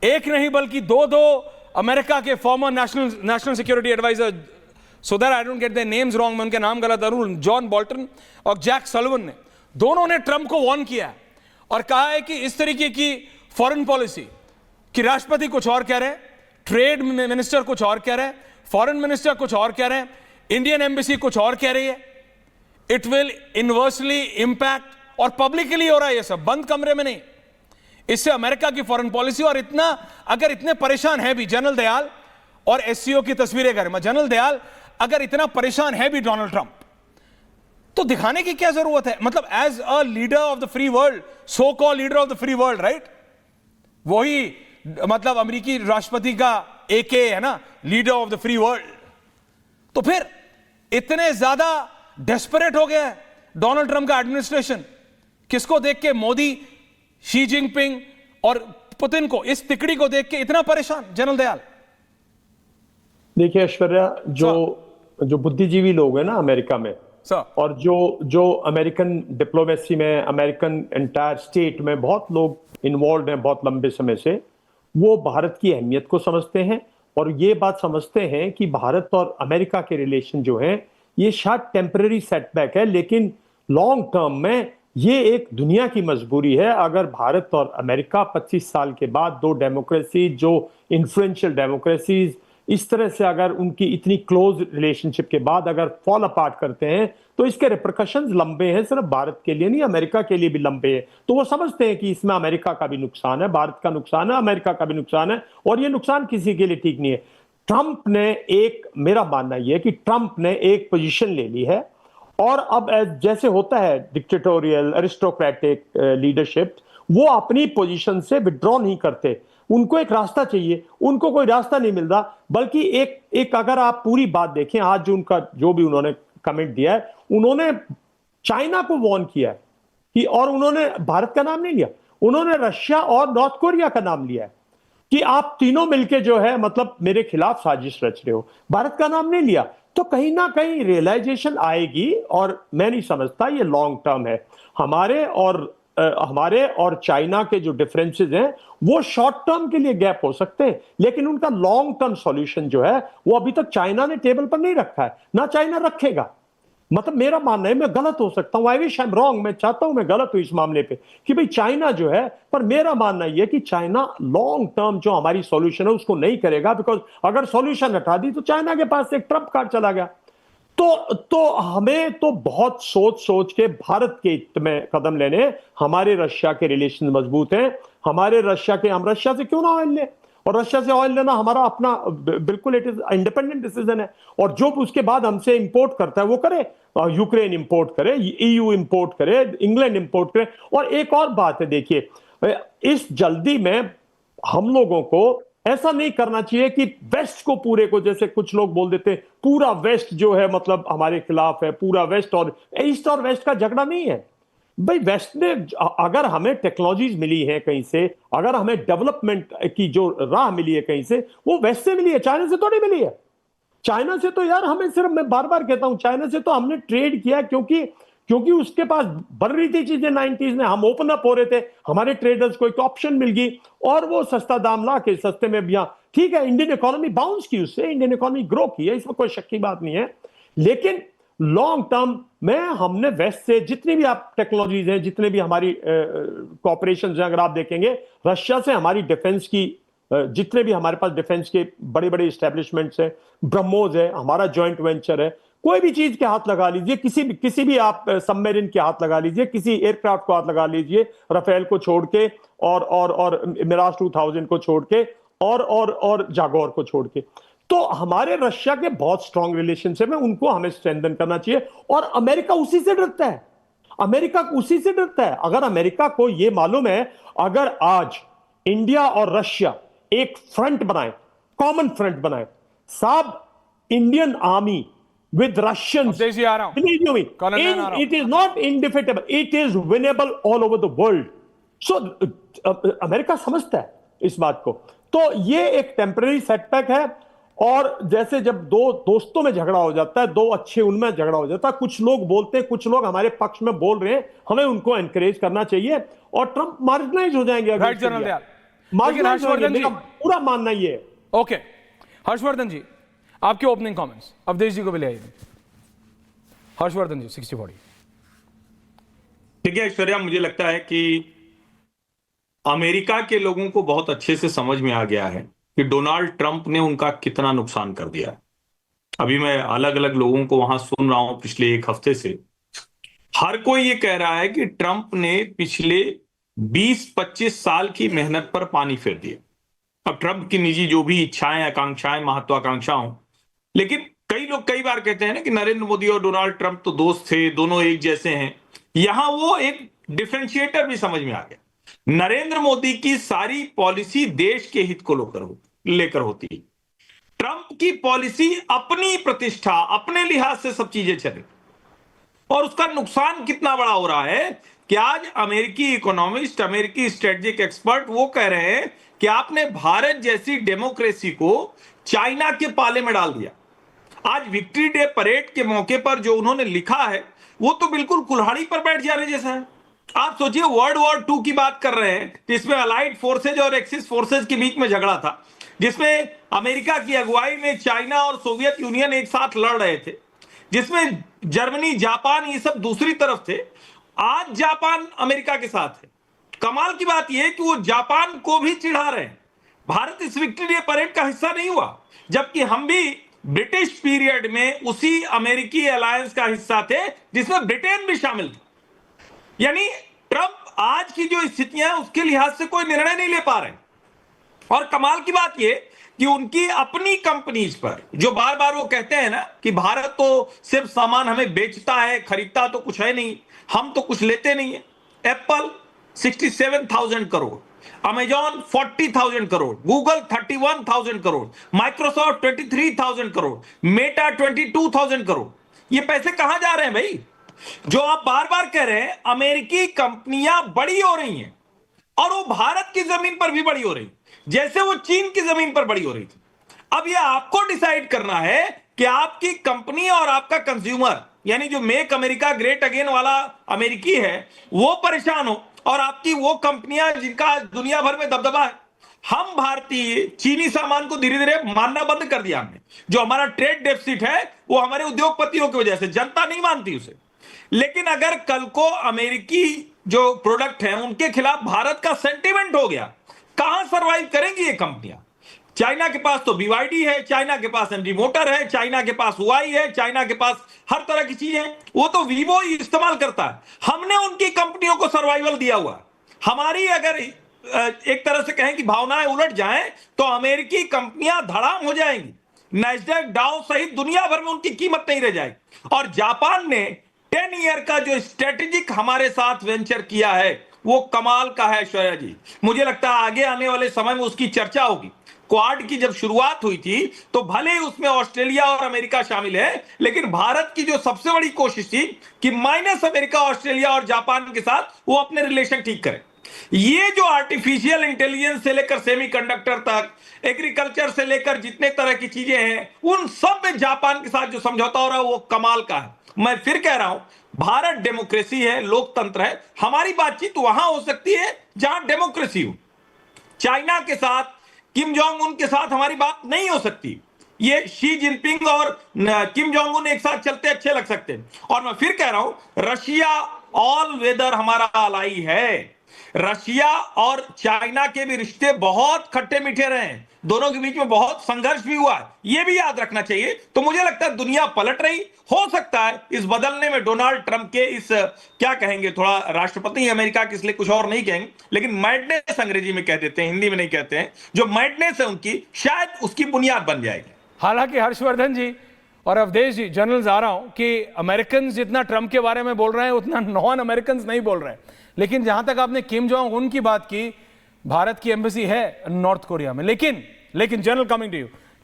एक नहीं बल्कि दो दो अमेरिका के former national security adviser, so that I don't get their names wrong, मैं उनके नाम गलत करूं, जॉन बोल्टन और जैक सल्लिवन ने, दोनों ने ट्रंप को वार्न किया है और कहा है कि इस तरीके की फॉरेन पॉलिसी कि राष्ट्रपति कुछ और कह रहे हैं, ट्रेड मिनिस्टर कुछ और कह रहे हैं, फॉरेन मिनिस्टर कुछ और कह रहे हैं, इंडियन एम्बेसी कुछ और कह रही है, इट विल इनवर्सली इंपैक्ट, और पब्लिकली हो रहा है ये सब, बंद कमरे में नहीं। इससे अमेरिका की फॉरेन पॉलिसी, और इतना अगर इतने परेशान है भी जनरल दयाल, और एससीओ की तस्वीरें करें, जनरल दयाल अगर इतना परेशान है भी डोनाल्ड ट्रंप, तो दिखाने की क्या जरूरत है? मतलब as a leader of the free world, so called leader of the free world, right, वही मतलब अमेरिकी राष्ट्रपति का एके है ना, leader of the free world. तो फिर इतने ज्यादा डेस्परेट हो गया है डोनाल्ड ट्रंप का एडमिनिस्ट्रेशन, किसको देख के? मोदी, शी जिनपिंग और पुतिन को, इस तिकड़ी को देख के इतना परेशान जनरल दयाल? देखिए ऐश्वर्या, जो बुद्धिजीवी लोग हैं ना अमेरिका में, और जो अमेरिकन डिप्लोमेसी में, अमेरिकन एंटायर स्टेट में बहुत लोग इन्वॉल्व हैं बहुत लंबे समय से, वो भारत की अहमियत को समझते हैं और ये बात समझते हैं कि भारत और अमेरिका के रिलेशन जो हैं ये शायद टेम्पररी सेटबैक है, लेकिन लॉन्ग टर्म में ये एक दुनिया की मजबूरी है। अगर भारत और अमेरिका 25 साल के बाद, दो डेमोक्रेसी जो इन्फ्लुएंशियल डेमोक्रेसीज इस तरह से अगर उनकी इतनी क्लोज रिलेशनशिप के बाद अगर फॉल अपार्ट करते हैं, तो इसके रिपरकशंस लंबे हैं, सिर्फ भारत के लिए नहीं अमेरिका के लिए भी लंबे हैं। तो वो समझते हैं कि इसमें अमेरिका का भी नुकसान है, भारत का नुकसान है, अमेरिका का भी नुकसान है, और ये नुकसान किसी के लिए ठीक नहीं है। ट्रंप ने मेरा मानना यह है कि ट्रंप ने एक पोजीशन ले ली है, और अब जैसे होता है डिक्टेटोरियल एरिस्टोक्रेटिक लीडरशिप, वो अपनी पोजीशन से विड्रॉ नहीं करते, उनको एक रास्ता चाहिए, उनको कोई रास्ता नहीं मिल रहा, बल्कि एक अगर आप पूरी बात देखें, आज जो भी उन्होंने कमेंट दिया है, उन्होंने चाइना को वार्न किया है कि, और उन्होंने भारत का नाम नहीं लिया, उन्होंने रशिया और नॉर्थ कोरिया का नाम लिया है कि आप तीनों मिलके जो है मतलब मेरे खिलाफ साजिश रच रहे हो, भारत का नाम नहीं लिया। तो कहीं ना कहीं रियलाइजेशन आएगी, और मैं नहीं समझता ये लॉन्ग टर्म है। हमारे और चाइना के जो डिफरेंसेस हैं वो शॉर्ट टर्म के लिए गैप हो सकते हैं, लेकिन उनका लॉन्ग टर्म सॉल्यूशन जो है वो अभी तक चाइना ने टेबल पर नहीं रखा है, ना चाइना रखेगा। मतलब मेरा मानना है, मैं गलत हो सकता हूं, I wish I am wrong, मैं चाहता हूं मैं गलत हूं इस मामले पे कि भाई चाइना जो है, पर मेरा मानना यह कि चाइना लॉन्ग टर्म जो हमारी सॉल्यूशन है उसको नहीं करेगा, बिकॉज अगर सॉल्यूशन हटा दी तो चाइना के पास एक ट्रम्प कार्ड चला गया। तो हमें तो बहुत सोच के भारत के हित में कदम लेने, हमारे रशिया के रिलेशन मजबूत हैं, हम रशिया से क्यों ना ऑयल लें, और रशिया से ऑयल लेना हमारा अपना बिल्कुल इट इज इंडिपेंडेंट डिसीजन है, और जो उसके बाद हमसे इंपोर्ट करता है वो करे, यूक्रेन इंपोर्ट करे, ईयू इंपोर्ट करे, इंग्लैंड इंपोर्ट करे। और एक और बात है, देखिए इस जल्दी में हम लोगों को ऐसा नहीं करना चाहिए कि वेस्ट को पूरे को, जैसे कुछ लोग बोल देते हैं पूरा वेस्ट जो है मतलब हमारे खिलाफ है, पूरा वेस्ट, और ईस्ट और वेस्ट का झगड़ा नहीं है भाई। वेस्ट ने, अगर हमें टेक्नोलॉजीज मिली है कहीं से, अगर हमें डेवलपमेंट की जो राह मिली है कहीं से, वो वेस्ट से मिली है, चाइना से तो नहीं मिली है। चाइना से तो यार हमें सिर्फ, मैं बार बार कहता हूं, चाइना से तो हमने ट्रेड किया क्योंकि उसके पास बढ़ रही थी चीजें 90s में, हम ओपन अप हो रहे थे, हमारे ट्रेडर्स को एक ऑप्शन मिल गई और वो सस्ता दाम ला के सस्ते में भी, ठीक है इंडियन इकोनॉमी बाउंस की, उससे इंडियन इकोनॉमी ग्रो की है, इसमें कोई शक की बात नहीं है। लेकिन लॉन्ग टर्म में हमने वेस्ट से जितनी भी आप टेक्नोलॉजीज हैं, जितने भी हमारी कॉपरेशन हैं, अगर आप देखेंगे रशिया से हमारी डिफेंस की, जितने भी हमारे पास डिफेंस के बड़े बड़े स्टैब्लिशमेंट्स हैं, ब्रह्मोस है, हमारा जॉइंट वेंचर है, कोई भी चीज के हाथ लगा लीजिए, किसी भी आप सबमरीन के हाथ लगा लीजिए, किसी एयरक्राफ्ट को हाथ लगा लीजिए, राफेल को छोड़ के और मिराज 2000 को छोड़ के और जागोर को छोड़ के, तो हमारे रशिया के बहुत स्ट्रांग रिलेशनशिप है, उनको हमें स्ट्रेंथन करना चाहिए। और अमेरिका उसी से डरता है, अगर अमेरिका को यह मालूम है, अगर आज इंडिया और रशिया एक फ्रंट बनाए, कॉमन फ्रंट बनाए, साहब Indian army with Russians, believe you me, it is not indefeatable, it is winnable all over the world. So America समझता है इस बात को। तो ये एक टेम्पररी सेटबैक है, और जैसे जब दो दोस्तों में झगड़ा हो जाता है, दो अच्छे उनमें झगड़ा हो जाता है, कुछ लोग बोलते हैं, कुछ लोग हमारे पक्ष में बोल रहे हैं, हमें उनको एनकरेज करना चाहिए, और ट्रंप मार्जिनलाइज हो जाएंगे। राइट जनरल दयाल, लेकिन हर्षवर्धन जी, मेरा पूरा मानना ये है। ओके हर्षवर्धन जी, आपके ओपनिंग कमेंट्स, अवधेश जी को भी ले आइए। हर्षवर्धन जी 60-40। देखिए ऐश्वर्या, मुझे लगता है कि अमेरिका के लोगों को बहुत अच्छे से समझ में आ गया है कि डोनाल्ड ट्रंप ने उनका कितना नुकसान कर दिया है। अभी मैं अलग अलग लोगों को वहां सुन रहा हूं पिछले एक हफ्ते से, हर कोई ये कह रहा है कि ट्रंप ने पिछले 20-25 साल की मेहनत पर पानी फेर दिया। अब ट्रंप की निजी जो भी इच्छाएं, आकांक्षाएं, महत्वाकांक्षा हो, लेकिन कई लोग कई बार कहते हैं ना कि नरेंद्र मोदी और डोनाल्ड ट्रंप तो दोस्त थे, दोनों एक जैसे हैं। यहां वो एक डिफरेंशिएटर भी समझ में आ गया। नरेंद्र मोदी की सारी पॉलिसी देश के हित को लेकर होती है। ट्रंप की पॉलिसी अपनी प्रतिष्ठा, अपने लिहाज से सब चीजें चले, और उसका नुकसान कितना बड़ा हो रहा है कि आज अमेरिकी इकोनॉमिस्ट, अमेरिकी स्ट्रेटेजिक एक्सपर्ट वो कह रहे हैं कि आपने भारत जैसी डेमोक्रेसी को चाइना के पाले में डाल दिया। आज विक्ट्री डे परेड के मौके पर जो उन्होंने लिखा है वो तो बिल्कुल कुल्हाड़ी पर बैठ जाने जैसा है। आप सोचिए, वर्ल्ड वॉर 2 की बात कर रहे हैं, जिसमें अलाइड फोर्सेज और एक्सिस फोर्सेज के बीच में झगड़ा था, जिसमें अमेरिका की अगुवाई में चाइना और सोवियत यूनियन एक साथ लड़ रहे थे, जिसमें जर्मनी, जापान, ये सब दूसरी तरफ थे। आज जापान अमेरिका के साथ है। कमाल की बात यह है कि वो जापान को भी चिढ़ा रहे हैं। भारत इस विक्ट्री डे परेड का हिस्सा नहीं हुआ, जबकि हम भी ब्रिटिश पीरियड में उसी अमेरिकी अलायंस का हिस्सा थे जिसमें ब्रिटेन भी शामिल था। यानी ट्रंप आज की जो स्थितियां हैं उसके लिहाज से कोई निर्णय नहीं ले पा रहे। और कमाल की बात यह कि उनकी अपनी कंपनीज पर जो बार बार वो कहते हैं ना कि भारत तो सिर्फ सामान हमें बेचता है, खरीदता तो कुछ है नहीं, हम तो कुछ लेते नहीं है। Apple 67,000 crore, Amazon 40,000 crore, Google 31,000 crore, Microsoft 23,000 crore, Meta 22,000 crore. ये पैसे कहां जा रहे हैं भाई? जो आप बार बार कह रहे हैं अमेरिकी कंपनियां बड़ी हो रही हैं, और वो भारत की जमीन पर भी बड़ी हो रही, जैसे वो चीन की जमीन पर बड़ी हो रही थी। अब ये आपको डिसाइड करना है कि आपकी कंपनी और आपका कंज्यूमर, यानी जो मेक अमेरिका ग्रेट अगेन वाला अमेरिकी है, वो परेशान हो, और आपकी वो कंपनियां जिनका दुनिया भर में दबदबा है। हम भारतीय चीनी सामान को धीरे धीरे मानना बंद कर दिया हमने। जो हमारा ट्रेड डेफिसिट है वो हमारे उद्योगपतियों की वजह से, जनता नहीं मानती उसे। लेकिन अगर कल को अमेरिकी जो प्रोडक्ट है उनके खिलाफ भारत का सेंटीमेंट हो गया, कहां सर्वाइव करेंगी ये कंपनियां? चाइना के पास तो BYD है, चाइना के पास MG मोटर है, चाइना के पास हुआई है, चाइना के पास हर तरह की चीजें हैं, वो तो वीवो ही इस्तेमाल करता है। हमने उनकी कंपनियों को सर्वाइवल दिया हुआ। हमारी अगर एक तरह से कहें कि भावनाएं उलट जाएं तो अमेरिकी कंपनियां धड़ाम हो जाएंगी। नैस्डैक, डाउ सहित दुनिया भर में उनकी कीमत नहीं रह जाएगी। और जापान ने 10 ईयर का जो स्ट्रेटेजिक हमारे साथ वेंचर किया है वो कमाल का है ऐश्वर्या जी। मुझे लगता है आगे आने वाले समय में उसकी चर्चा होगी। क्वाड की जब शुरुआत हुई थी तो भले ही उसमें ऑस्ट्रेलिया और अमेरिका शामिल है, लेकिन भारत की जो सबसे बड़ी कोशिश थी कि माइनस अमेरिका, ऑस्ट्रेलिया और जापान के साथ वो अपने रिलेशन ठीक करें। ये जो आर्टिफिशियल इंटेलिजेंस से लेकर सेमीकंडक्टर तक, एग्रीकल्चर से लेकर जितने तरह की चीजें हैं, उन सब में जापान के साथ जो समझौता हो रहा है वो कमाल का है। मैं फिर कह रहा हूं, भारत डेमोक्रेसी है, लोकतंत्र है। हमारी बातचीत वहां हो सकती है जहां डेमोक्रेसी हो। चाइना के साथ, किम जोंग उन के साथ हमारी बात नहीं हो सकती। ये शी जिनपिंग और किम जोंग उन एक साथ चलते अच्छे लग सकते हैं। और मैं फिर कह रहा हूं, रशिया ऑल वेदर हमारा अलाई है। रशिया और चाइना के भी रिश्ते बहुत खट्टे मीठे रहे हैं, दोनों के बीच में बहुत संघर्ष भी हुआ है, ये भी याद रखना चाहिए। तो मुझे लगता है दुनिया पलट रही, हो सकता है इस बदलने में डोनाल्ड ट्रंप के इस क्या कहेंगे, थोड़ा राष्ट्रपति अमेरिका के, इसलिए कुछ और नहीं कहेंगे, लेकिन मैडनेस अंग्रेजी में कह देते हैं, हिंदी में नहीं कहते हैं, जो मैडनेस है उनकी, शायद उसकी बुनियाद बन जाएगी। हालांकि हर्षवर्धन जी और अवधेश जी, जर्नल्स आ रहा हूं कि अमेरिकन जितना ट्रंप के बारे में बोल रहे हैं उतना नॉन अमेरिकन नहीं बोल रहे हैं। लेकिन जहां तक आपने किम जोंग उन की बात की, भारत की एम्बेसी है नॉर्थ कोरिया में। लेकिन जनरल कमिंग टू यू,